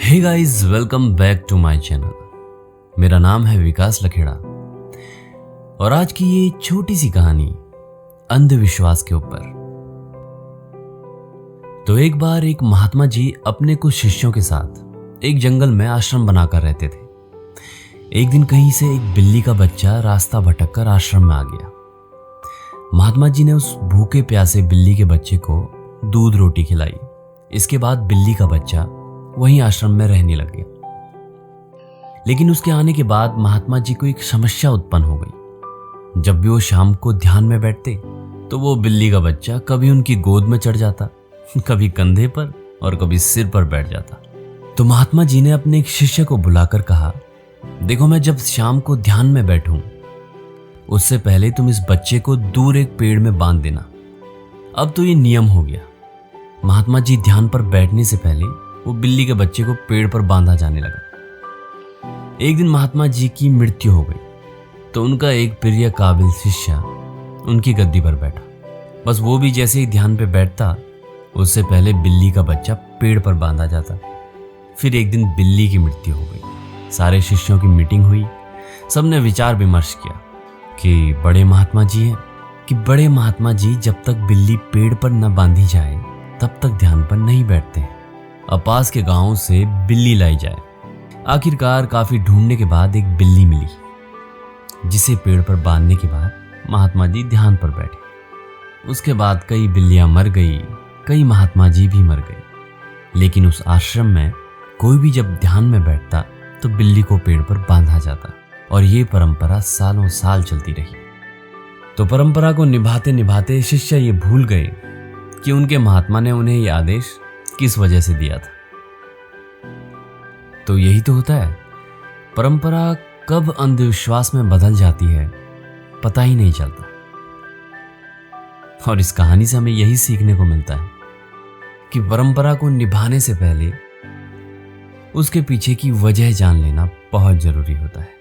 Hey guys, welcome back to my channel. मेरा नाम है विकास लखेड़ा और आज की ये छोटी सी कहानी अंधविश्वास के ऊपर। तो एक बार एक महात्मा जी अपने कुछ शिष्यों के साथ एक जंगल में आश्रम बनाकर रहते थे। एक दिन कहीं से एक बिल्ली का बच्चा रास्ता भटककर आश्रम में आ गया। महात्मा जी ने उस भूखे प्यासे बिल्ली के बच्चे को दूध रोटी खिलाई। इसके बाद बिल्ली का बच्चा वहीं आश्रम में रहने लग गया। लेकिन उसके आने के बाद महात्मा जी को एक समस्या उत्पन्न हो गई। जब भी वो शाम को ध्यान में बैठते तो वो बिल्ली का बच्चा कभी उनकी गोद में चढ़ जाता, कभी कंधे पर और कभी सिर पर बैठ जाता। तो महात्मा जी ने अपने एक शिष्य को बुलाकर कहा, देखो, मैं जब शाम को ध्यान में बैठूं उससे पहले तुम इस बच्चे को दूर एक पेड़ में बांध देना। अब तो ये नियम हो गया। महात्मा जी ध्यान पर बैठने से पहले वो बिल्ली के बच्चे को पेड़ पर बांधा जाने लगा। एक दिन महात्मा जी की मृत्यु हो गई तो उनका एक प्रिय काबिल शिष्य उनकी गद्दी पर बैठा। बस वो भी जैसे ही ध्यान पे बैठता उससे पहले बिल्ली का बच्चा पेड़ पर बांधा जाता। फिर एक दिन बिल्ली की मृत्यु हो गई। सारे शिष्यों की मीटिंग हुई। सबने विचार विमर्श किया कि बड़े महात्मा जी जब तक बिल्ली पेड़ पर न बांधी जाए तब तक ध्यान पर नहीं बैठते। अब पास के गांव से बिल्ली लाई जाए। आखिरकार काफी ढूंढने के बाद एक बिल्ली मिली जिसे पेड़ पर बांधने के बाद महात्मा जी ध्यान पर बैठे। उसके बाद कई बिल्लियां मर गई, कई महात्मा जी भी मर गए। लेकिन उस आश्रम में कोई भी जब ध्यान में बैठता तो बिल्ली को पेड़ पर बांधा जाता और ये परंपरा सालों साल चलती रही। तो परंपरा को निभाते निभाते शिष्य ये भूल गए कि उनके महात्मा ने उन्हें यह आदेश किस वजह से दिया था। तो यही तो होता है, परंपरा कब अंधविश्वास में बदल जाती है पता ही नहीं चलता। और इस कहानी से हमें यही सीखने को मिलता है कि परंपरा को निभाने से पहले उसके पीछे की वजह जान लेना बहुत जरूरी होता है।